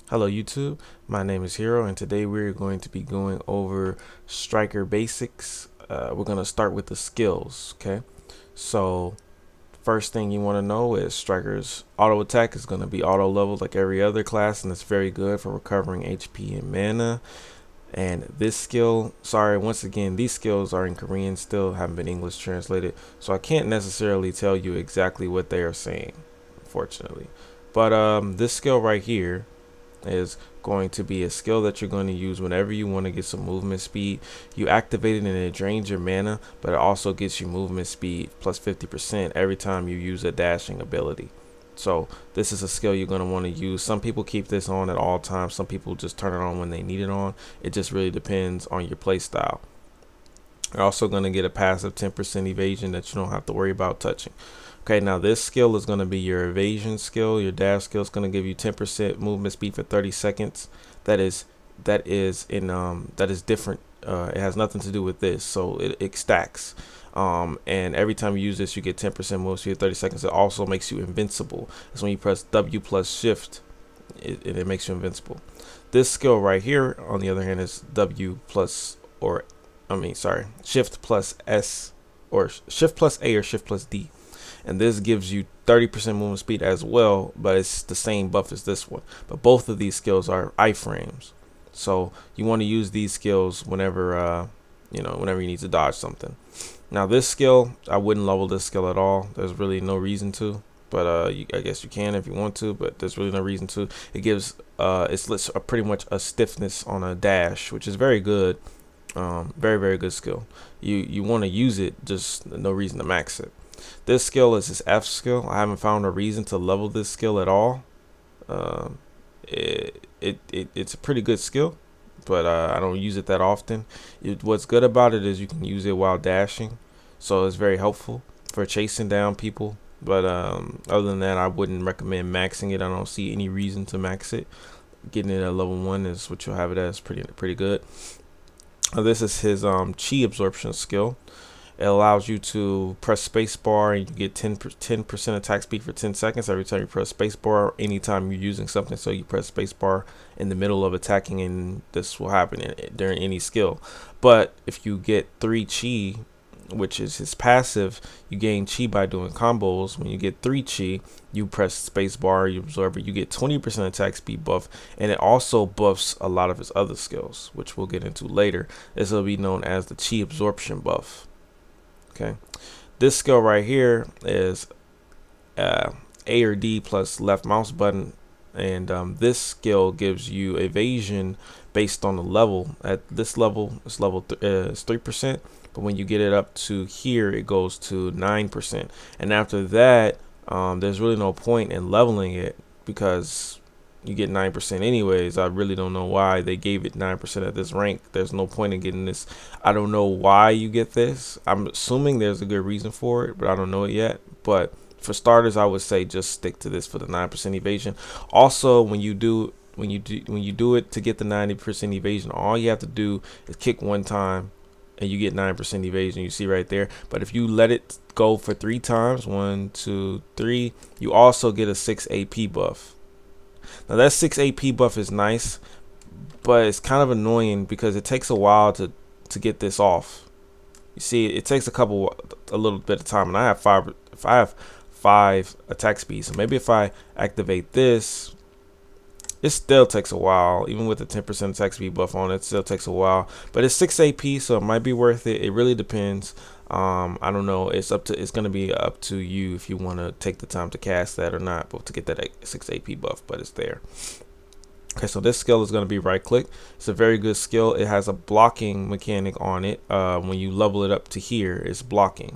Hello YouTube, my name is Hero and today we're going to be going over striker basics. We're going to start with the skills, okay? So first thing you want to know is striker's auto attack is going to be auto leveled like every other class, and it's very good for recovering HP and mana. And this skill, sorry, once again, these skills are in Korean still, haven't been English translated, so I can't necessarily tell you exactly what they are saying, unfortunately. But this skill right here is going to be a skill that you're going to use whenever you want to get some movement speed. You activate it and it drains your mana, but it also gets you movement speed plus 50% every time you use a dashing ability. So this is a skill you're going to want to use. Some people keep this on at all times. Some people just turn it on when they need it on. It just really depends on your play style. You're also going to get a passive 10% evasion that you don't have to worry about touching. Okay, now this skill is going to be your evasion skill. Your dash skill is going to give you 10% movement speed for 30 seconds. That is different. It has nothing to do with this, so it stacks. And every time you use this, you get 10% movement speed for 30 seconds. It also makes you invincible. That's when you press W plus Shift, it makes you invincible. This skill right here, on the other hand, is Shift plus S, or Shift plus A, or Shift plus D. And this gives you 30% movement speed as well, but it's the same buff as this one. But both of these skills are iframes, so you want to use these skills whenever whenever you need to dodge something. Now this skill, I wouldn't level this skill at all. There's really no reason to, but I guess you can if you want to, but there's really no reason to. It gives it's pretty much a stiffness on a dash, which is very good. Very good skill. You want to use it, just no reason to max it. This skill is his F skill. I haven't found a reason to level this skill at all. It's a pretty good skill, but I don't use it that often. What's good about it is you can use it while dashing, so it's very helpful for chasing down people. But other than that, I wouldn't recommend maxing it. I don't see any reason to max it. Getting it at level 1 is what you'll have it as, pretty good. This is his Chi absorption skill. It allows you to press spacebar and you get 10% attack speed for 10 seconds every time you press spacebar. Anytime you're using something, so you press spacebar in the middle of attacking, and this will happen during any skill. But if you get 3 Chi, which is his passive, you gain Chi by doing combos. When you get 3 Chi, you press spacebar, you absorb it, you get 20% attack speed buff, and it also buffs a lot of his other skills, which we'll get into later. This will be known as the Chi absorption buff. Okay, this skill right here is A or D plus left mouse button, and this skill gives you evasion based on the level. At this level, it's level is 3%, but when you get it up to here, it goes to 9%. And after that, there's really no point in leveling it because you get 9% anyways. I really don't know why they gave it 9% at this rank. There's no point in getting this. I don't know why you get this. I'm assuming there's a good reason for it, but I don't know it yet. But for starters, I would say just stick to this for the 9% evasion. Also, when you do it to get the 90% evasion, all you have to do is kick one time and you get 9% evasion. You see right there. But if you let it go for 3 times, 1 2 3, you also get a 6 AP buff. Now that 6 AP buff is nice, but it's kind of annoying because it takes a while to get this off. You see, it takes a little bit of time, and I have 5 attack speed, so maybe if I activate this, it still takes a while. Even with the 10% attack speed buff on it, it still takes a while, but it's 6 AP, so it might be worth it. It really depends. I don't know. It's gonna be up to you if you want to take the time to cast that or not, but to get that 6 AP buff, but it's there. Okay, so this skill is going to be right click. It's a very good skill. It has a blocking mechanic on it. When you level it up to here, it's blocking.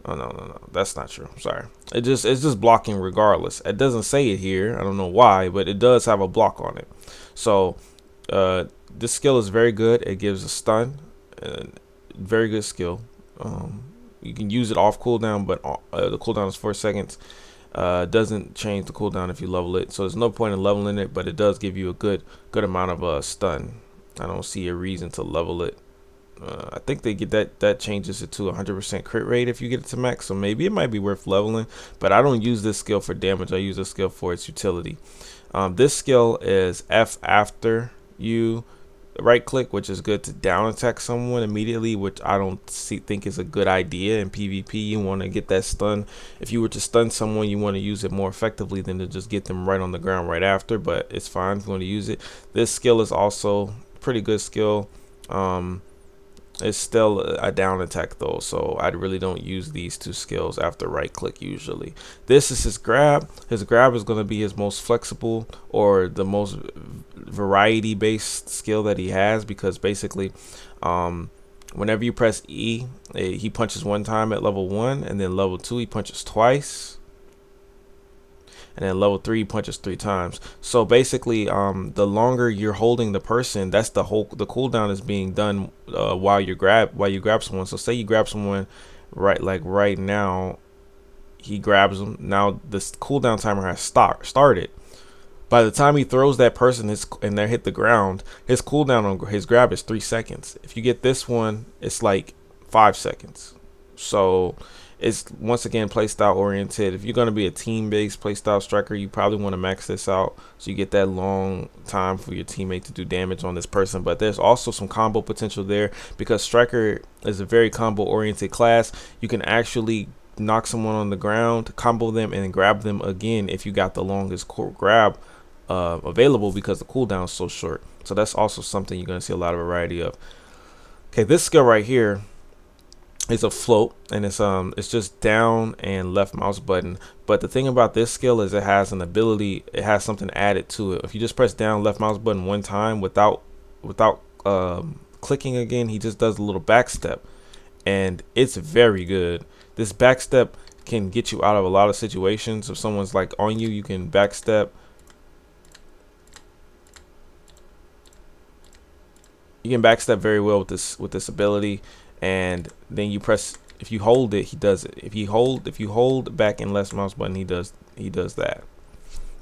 Oh no, that's not true. I'm sorry. It's just blocking regardless. It doesn't say it here. I don't know why, but it does have a block on it. So this skill is very good. It gives a stun. Very good skill. You can use it off cooldown, but the cooldown is 4 seconds. Doesn't change the cooldown if you level it, so there's no point in leveling it, but it does give you a good amount of stun. I don't see a reason to level it. I think they get that changes it to 100% crit rate if you get it to max, so maybe it might be worth leveling, but I don't use this skill for damage. I use this skill for its utility. This skill is F after you right click, which is good to down attack someone immediately, which I don't think is a good idea in PvP. You want to get that stun. If you were to stun someone, you want to use it more effectively than to just get them right on the ground right after, but it's fine if you want to use it. This skill is also pretty good skill. It's still a down attack though, so I really don't use these two skills after right click usually. This is his grab. His grab is going to be his most flexible or the most variety based skill that he has, because basically whenever you press E, he punches one time at level 1, and then level 2 he punches twice, and then level 3 punches 3 times. So basically the longer you're holding the person, that's the cooldown is being done while you grab someone. So say you grab someone right now, he grabs them. Now this cooldown timer has started. By the time he throws that person and they hit the ground, his cooldown on his grab is 3 seconds. If you get this one, it's like 5 seconds. So it's once again playstyle oriented. If you're going to be a team-based playstyle striker, you probably want to max this out so you get that long time for your teammate to do damage on this person. But there's also some combo potential there, because striker is a very combo oriented class. You can actually knock someone on the ground, combo them, and grab them again if you got the longest grab available, because the cooldown is so short. So that's also something you're going to see a lot of variety of. Okay, this skill right here is a float, and it's just down and left mouse button. But the thing about this skill is it has an ability, it has something added to it. If you just press down left mouse button one time without clicking again, he just does a little back step, and it's very good. This back step can get you out of a lot of situations. If someone's like on you, you can back step. You can backstep very well with this ability, and then you press, if you hold it, he does it. If you hold back and left mouse button, he does that.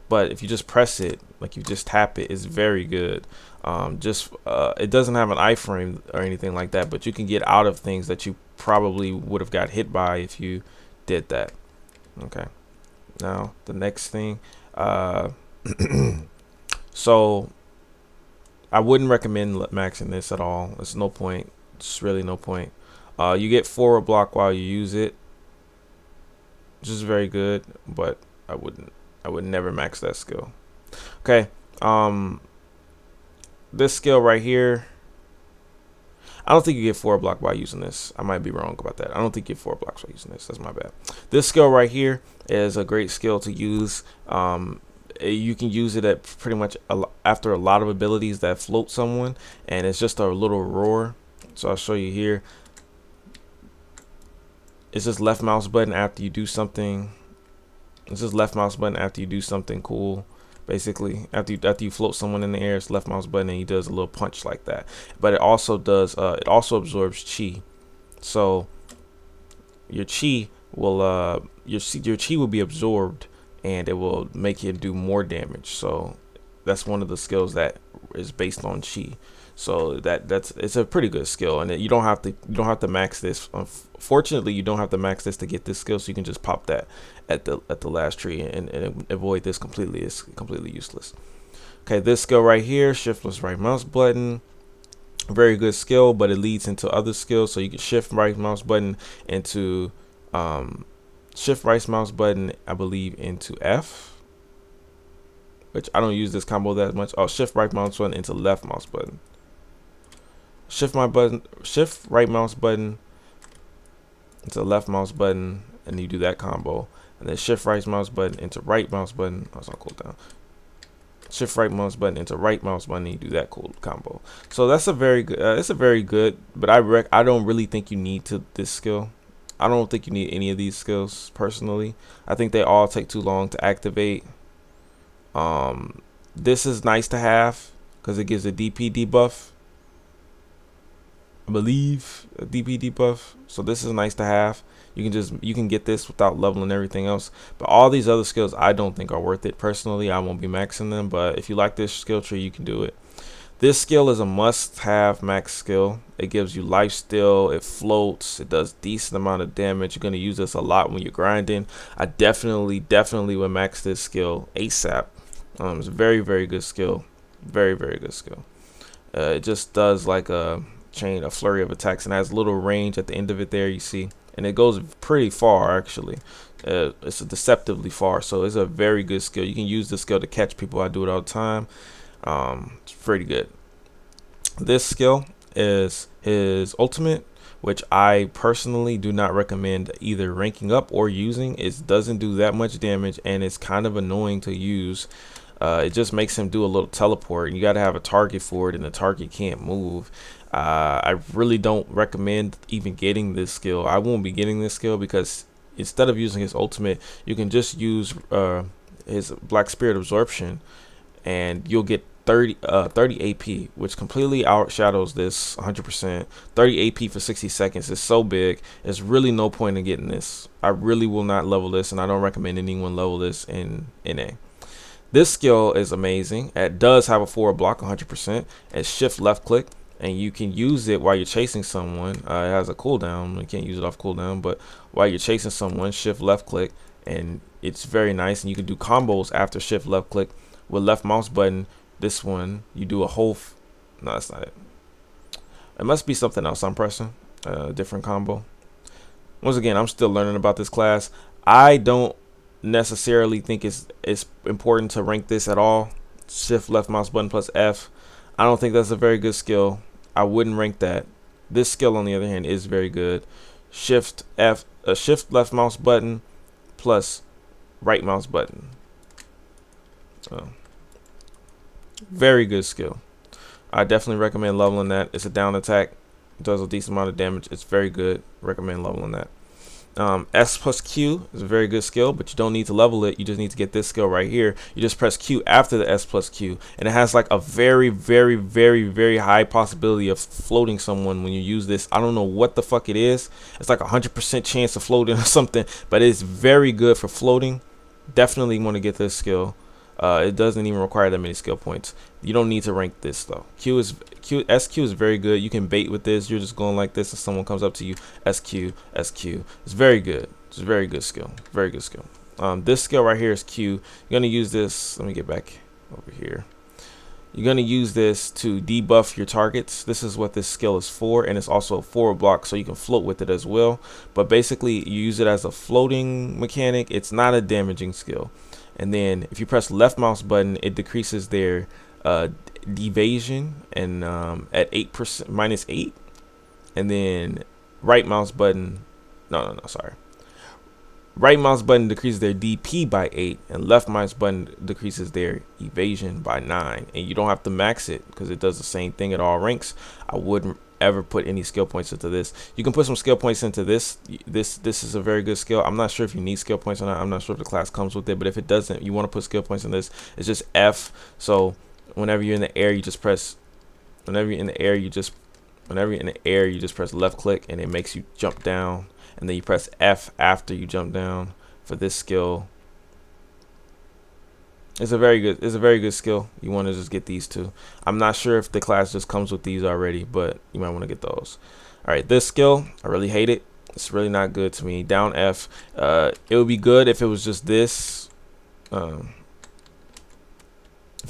But if you just press it, like you just tap it, it's very good. It doesn't have an iframe or anything like that, but you can get out of things that you probably would have got hit by if you did that. Okay, now the next thing, so I wouldn't recommend maxing this at all. There's no point. It's really no point. You get forward block while you use it, which is very good, but I would never max that skill. Okay, this skill right here, I don't think you get forward block by using this. I might be wrong about that. I don't think you get forward blocks by using this. That's my bad. This skill right here is a great skill to use. You can use it at pretty much after a lot of abilities that float someone, and it's just a little roar. So I'll show you here. It's just left mouse button after you do something. It's just left mouse button after you do something cool. Basically, after you float someone in the air, it's left mouse button, and he does a little punch like that. But it also does it also absorbs chi. So your chi will your chi will be absorbed, and it will make you do more damage. So that's one of the skills that is based on chi. So it's a pretty good skill, and you don't have to max this. Fortunately, you don't have to max this to get this skill, so you can just pop that at the last tree and avoid this completely. It's completely useless. Okay, this skill right here, shiftless right mouse button, very good skill, but it leads into other skills. So you can shift right mouse button into shift right mouse button, I believe, into F, which I don't use this combo that much. Oh, shift right mouse button into left mouse button. Shift right mouse button into left mouse button, and you do that combo. And then shift right mouse button into right mouse button. Oh, it's on cooldown. Shift right mouse button into right mouse button, and you do that cool combo. So that's a very good. It's a very good, but I don't really think you need this skill. I don't think you need any of these skills personally. I think they all take too long to activate. This is nice to have because it gives a DP debuff. I believe a DP debuff. So this is nice to have. You can get this without leveling everything else. But all these other skills I don't think are worth it personally. I won't be maxing them, but if you like this skill tree, you can do it. This skill is a must-have max skill. It gives you lifesteal, it floats, it does decent amount of damage. You're going to use this a lot when you're grinding. I definitely would max this skill ASAP. It's a very, very good skill. Very, very good skill. It just does like a flurry of attacks, and has a little range at the end of it there, you see. And it goes pretty far, actually. It's deceptively far, so it's a very good skill. You can use this skill to catch people. I do it all the time. It's pretty good. This skill is his ultimate, which I personally do not recommend either ranking up or using. It doesn't do that much damage, and it's kind of annoying to use. It just makes him do a little teleport, and you got to have a target for it, and the target can't move. I really don't recommend even getting this skill. I won't be getting this skill because instead of using his ultimate, you can just use his Black Spirit Absorption, and you'll get 30 AP, which completely outshadows this 100%. 30 AP for 60 seconds is so big. There's really no point in getting this. I really will not level this, and I don't recommend anyone level this in NA. This skill is amazing. It does have a forward block 100%. It's shift left click, and you can use it while you're chasing someone. It has a cooldown. You can't use it off cooldown, but while you're chasing someone, shift left click, and it's very nice. And you can do combos after shift left click with left mouse button. This one, you do a whole no, that's not it. It must be something else I'm pressing, different combo. Once again, I'm still learning about this class. I don't necessarily think it's important to rank this at all. Shift left mouse button plus F. I don't think that's a very good skill. I wouldn't rank that. This skill, on the other hand, is very good. Shift left mouse button plus right mouse button. So, very good skill. I definitely recommend leveling that. It's a down attack. It does a decent amount of damage. It's very good. Recommend leveling that. S plus Q is a very good skill, but you don't need to level it. You just need to get this skill right here. You just press Q after the S plus Q, and it has like a very, very, very, very high possibility of floating someone when you use this. I don't know what the fuck it is. It's like 100% chance of floating or something, but it's very good for floating. Definitely want to get this skill. It doesn't even require that many skill points. You don't need to rank this though. SQ is very good. You can bait with this. You're just going like this, and someone comes up to you. SQ. It's very good. It's a very good skill. Very good skill. This skill right here is Q. You're gonna use this. Let me get back over here. You're gonna use this to debuff your targets. This is what this skill is for, and it's also a forward block, so you can float with it as well. But basically, you use it as a floating mechanic. It's not a damaging skill. And then if you press left mouse button, it decreases their evasion and at 8% -8. And then right mouse button, sorry. Right mouse button decreases their DP by 8, and left mouse button decreases their evasion by 9. And you don't have to max it because it does the same thing at all ranks. I wouldn't ever put any skill points into this. You can put some skill points into this. This is a very good skill. I'm not sure if you need skill points or not. I'm not sure if the class comes with it, but if it doesn't, you want to put skill points in this. It's just F. So whenever you're in the air, you just press. Whenever you're in the air, you just press left click, and it makes you jump down. And then you press F after you jump down for this skill. It's a very good skill. You want to just get these two. I'm not sure if the class just comes with these already, but you might want to get those. All right, this skill, I really hate it. It's really not good to me. Down F. It would be good if it was just this. If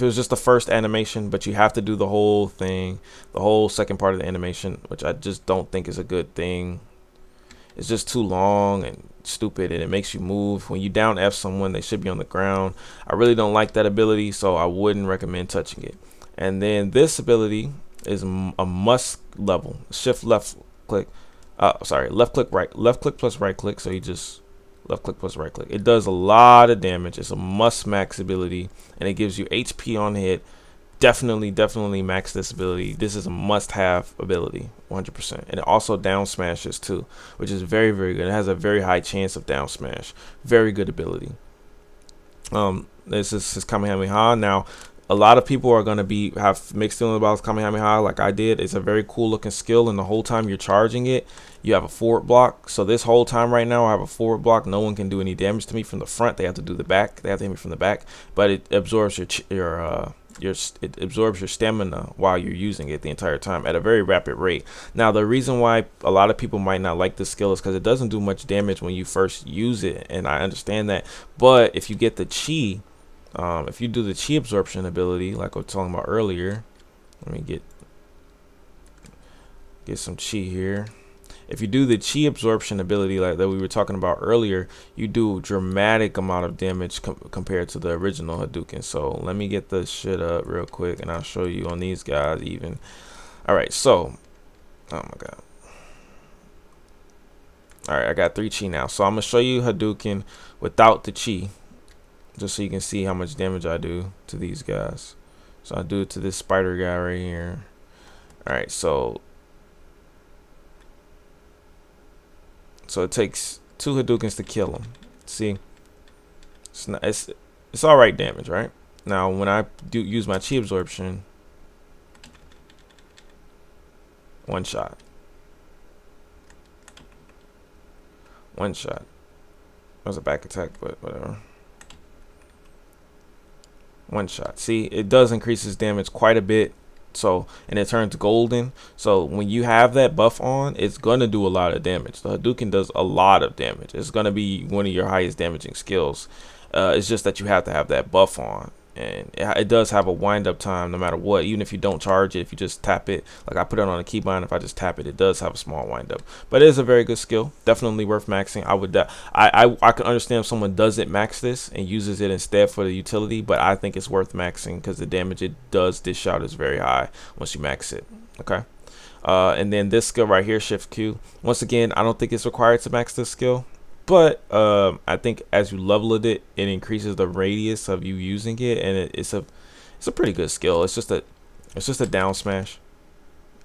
it was just the first animation, but you have to do the whole thing, the whole second part of the animation, which I just don't think is a good thing. It's just too long and stupid, and it makes you move. When you down F someone, they should be on the ground. I really don't like that ability, so I wouldn't recommend touching it. And then this ability is a must level. Shift left click. Left click plus right click. So you just left click plus right click. It does a lot of damage. It's a must max ability, and it gives you HP on hit. Definitely max this ability. This is a must-have ability, 100%. And it also down smashes too, which is very, very good. It has a very high chance of down smash. Very good ability. This is his Kamehameha. Now, a lot of people are gonna have mixed feelings about his Kamehameha, like I did. It's a very cool looking skill, and the whole time you're charging it, you have a forward block. So this whole time right now, I have a forward block. No one can do any damage to me from the front. They have to do the back. They have to hit me from the back, but it absorbs it absorbs your stamina while you're using it the entire time at a very rapid rate. Now, the reason why a lot of people might not like this skill is because it doesn't do much damage when you first use it, and I understand that. But if you get the chi If you do the chi absorption ability, like I was talking about earlier, let me get some chi here. If you do the chi absorption ability like that we were talking about earlier, you do dramatic amount of damage compared to the original Hadouken. So let me get the shit up real quick and I'll show you on these guys even. All right, so, oh my God. All right, I got 3 chi now. So I'm gonna show you Hadouken without the chi, just so you can see how much damage I do to these guys. So I do it to this spider guy right here. All right, so it takes 2 Hadoukens to kill him. See, it's all right damage, right? Now when I do use my chi absorption, 1 shot. 1 shot. That was a back attack, but whatever. 1 shot. See, it does increase his damage quite a bit. So, and it turns golden. So when you have that buff on, it's gonna do a lot of damage. The Hadouken does a lot of damage. It's gonna be one of your highest damaging skills. It's just that you have to have that buff on, and it does have a wind up time no matter what. Even if you don't charge it, if you just tap it, like I put it on a keybind, if I just tap it, it does have a small wind up. But it is a very good skill, definitely worth maxing. I can understand if someone doesn't max this and uses it instead for the utility, but I think it's worth maxing because the damage it does dish out is very high once you max it. Okay. And then this skill right here, Shift Q. Once again, I don't think it's required to max this skill. But I think as you level it, it increases the radius of you using it, and it's a pretty good skill. It's just a down smash.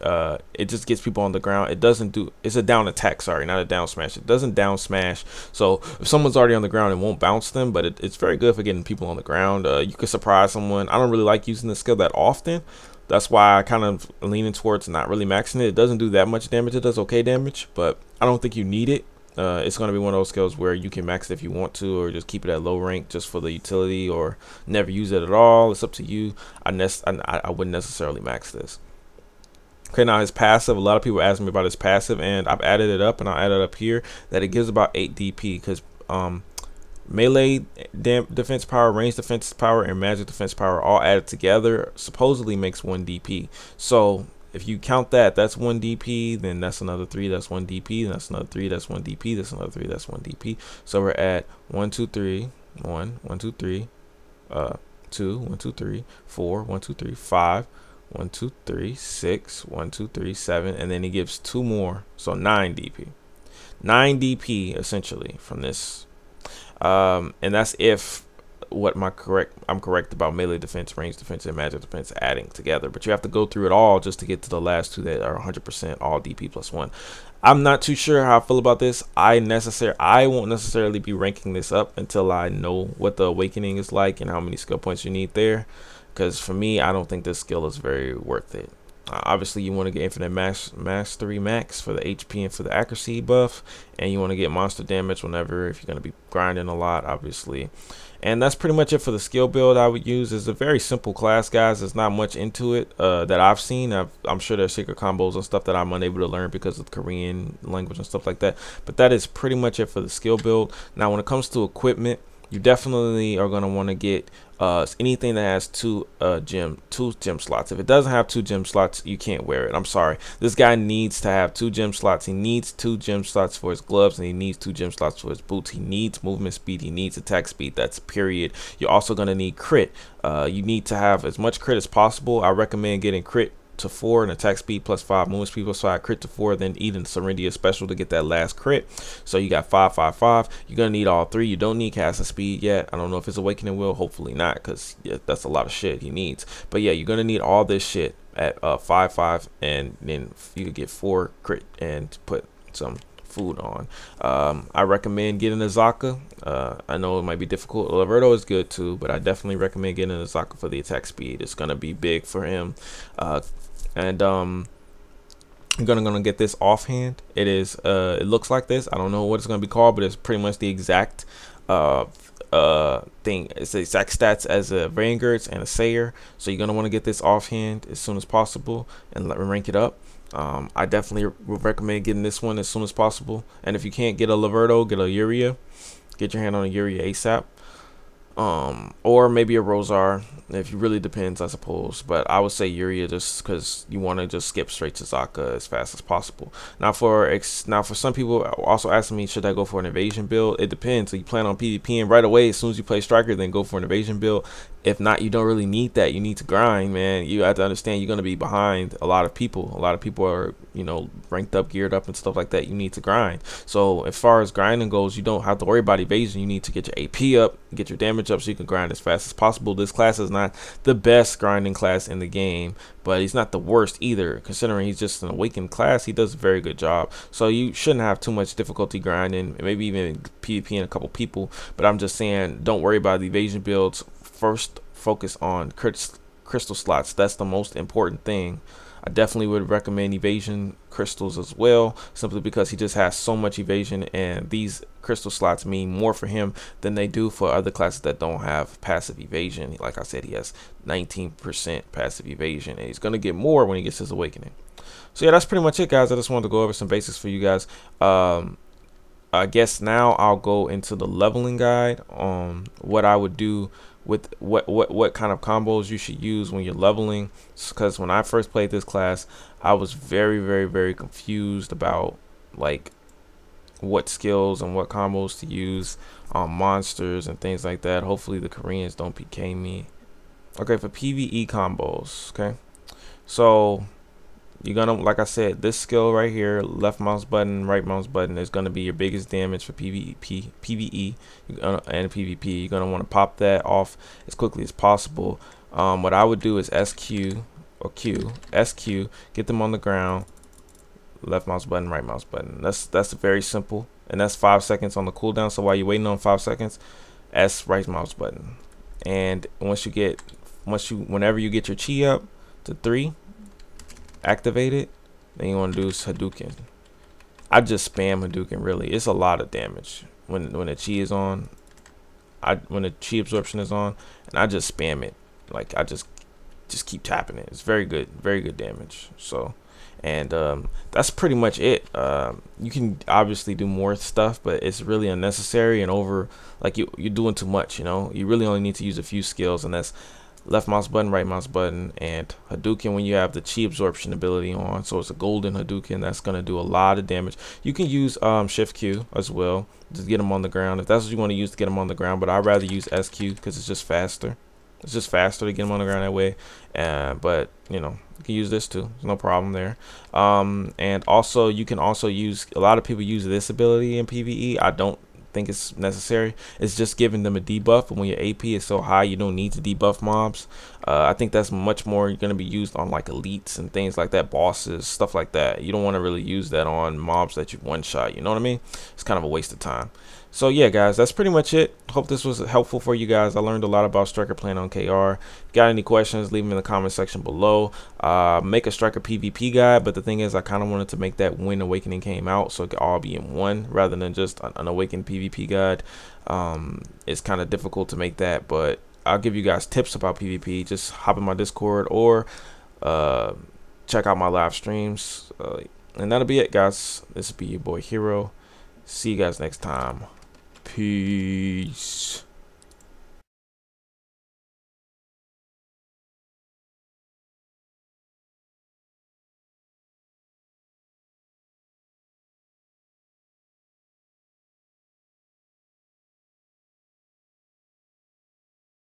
It just gets people on the ground. It doesn't do. It's a down attack. Sorry, not a down smash. It doesn't down smash. So if someone's already on the ground, it won't bounce them. But it's very good for getting people on the ground. You could surprise someone. I don't really like using this skill that often. That's why I kind of leaning towards not really maxing it. It doesn't do that much damage. It does okay damage, but I don't think you need it. It's going to be one of those skills where you can max it if you want to, or just keep it at low rank just for the utility, or never use it at all. It's up to you. I wouldn't necessarily max this. Okay, now his passive, a lot of people ask me about his passive, and I've added it up, and I'll add it up here, that it gives about 8 DP, because melee defense power, range defense power, and magic defense power all added together supposedly makes 1 DP. So if you count that, that's 1 DP, then that's another 3, that's 1 DP, then that's another 3, that's 1 DP, that's another 3, that's 1 DP. So we're at 1, 2, 3, 1, 1, 2, 3, 2, 1, 2, 3, 4, 1, 2, 3, 5, 1, 2, 3, 6, 1, 2, 3, 7, and then he gives 2 more, so 9 DP. 9 DP essentially from this. And that's if I'm correct about melee defense, range defense, and magic defense adding together, but you have to go through it all just to get to the last 2 that are 100% all DP plus 1. I'm not too sure how I feel about this. I won't necessarily be ranking this up until I know what the awakening is like and how many skill points you need there, because for me, I don't think this skill is very worth it. Obviously, you want to get infinite mastery max for the HP and for the accuracy buff, and you want to get monster damage whenever, if you're going to be grinding a lot, obviously. And that's pretty much it for the skill build I would use. It's a very simple class, guys. There's not much into it that I've seen. I'm sure there's secret combos and stuff that I'm unable to learn because of the Korean language and stuff like that. But that is pretty much it for the skill build. Now, when it comes to equipment, you definitely are going to want to get anything that has 2 gem slots. If it doesn't have 2 gem slots, you can't wear it. I'm sorry. This guy needs to have 2 gem slots. He needs 2 gem slots for his gloves, and he needs 2 gem slots for his boots. He needs movement speed. He needs attack speed. That's period. You're also going to need crit. You need to have as much crit as possible. I recommend getting crit to 4 and attack speed plus 5, movement speed plus 5, crit to 4, then even Serendia special to get that last crit. So you got 5, 5, 5. You're gonna need all 3. You don't need casting speed yet. I don't know if it's awakening will. Hopefully not, because yeah, that's a lot of shit he needs. But yeah, you're gonna need all this shit at 5, 5, and then you could get 4 crit and put some food on. I recommend getting a Zaka. I know it might be difficult. Liberto is good too, but I definitely recommend getting a Zaka for the attack speed. It's gonna be big for him. And I'm gonna get this offhand. It looks like this. I don't know what it's gonna be called, but it's pretty much the exact thing. It's the exact stats as a Vanguards and a Sayer. So you're gonna want to get this offhand as soon as possible and rank it up. I definitely would recommend getting this one as soon as possible. And if you can't get a Liberto, get a Uria. Get your hand on a Uria ASAP. or maybe a Rosar. If you really depends, I suppose, but I would say Yuria just because you want to just skip straight to Zaka as fast as possible. Now for some people also asking me, should I go for an evasion build? It depends. So you plan on PvPing right away as soon as you play striker, then go for an evasion build. If not, you don't really need that. You need to grind, man. You have to understand you're gonna be behind a lot of people. A lot of people are, you know, ranked up, geared up, and stuff like that. You need to grind. So as far as grinding goes, you don't have to worry about evasion. You need to get your AP up, get your damage up, so you can grind as fast as possible. This class is not the best grinding class in the game, but he's not the worst either. Considering he's just an awakened class, he does a very good job. So you shouldn't have too much difficulty grinding, maybe even PvPing a couple people. But I'm just saying, don't worry about the evasion builds. First, focus on crystal slots. That's the most important thing. I definitely would recommend evasion crystals as well, simply because he just has so much evasion, and these crystal slots mean more for him than they do for other classes that don't have passive evasion. Like I said, he has 19% passive evasion, and he's going to get more when he gets his awakening. So yeah, that's pretty much it, guys. I just wanted to go over some basics for you guys. I guess now I'll go into the leveling guide on what I would do with what kind of combos you should use when you're leveling, because when I first played this class, I was very confused about like what skills and what combos to use on monsters and things like that. Hopefully the Koreans don't PK me. Okay, for PvE combos, okay, so you're gonna, like I said, this skill right here, left mouse button, right mouse button, is gonna be your biggest damage for PvE and PvP. You're gonna want to pop that off as quickly as possible. What I would do is SQ, get them on the ground, left mouse button, right mouse button. That's very simple, and that's 5 seconds on the cooldown. So while you're waiting on 5 seconds, S right mouse button, and whenever you get your chi up to 3. Activate it, then you want to do is Hadouken. I just spam Hadouken. Really, it's a lot of damage when the chi is on. When the chi absorption is on, and I just spam it. Like I just keep tapping it. It's very good damage. So, and that's pretty much it. You can obviously do more stuff, but it's really unnecessary and over. Like you're doing too much. You know, you really only need to use a few skills, and that's left mouse button, right mouse button, and Hadouken when you have the chi absorption ability on. So it's a golden Hadouken that's going to do a lot of damage. You can use shift Q as well to get them on the ground if that's what you want to use to get them on the ground, but I'd rather use SQ because it's just faster. It's just faster to get them on the ground that way. But you know, you can use this too. There's no problem there. And also you can also use, a lot of people use this ability in PvE. I don't think it's necessary. It's just giving them a debuff, but when your AP is so high, you don't need to debuff mobs. I think that's much more going to be used on like elites and things like that, bosses, stuff like that. You don't want to really use that on mobs that you one shot, you know what I mean? It's kind of a waste of time. So yeah, guys, that's pretty much it. Hope this was helpful for you guys. I learned a lot about striker playing on KR. If you got any questions, leave them in the comment section below. Make a striker PvP guide, but the thing is, I kind of wanted to make that when Awakening came out, so it could all be in one rather than just an Awakened PvP guide. It's kind of difficult to make that, but I'll give you guys tips about PvP. Just hop in my Discord or check out my live streams, and that'll be it, guys. This will be your boy Hero. See you guys next time. Peace.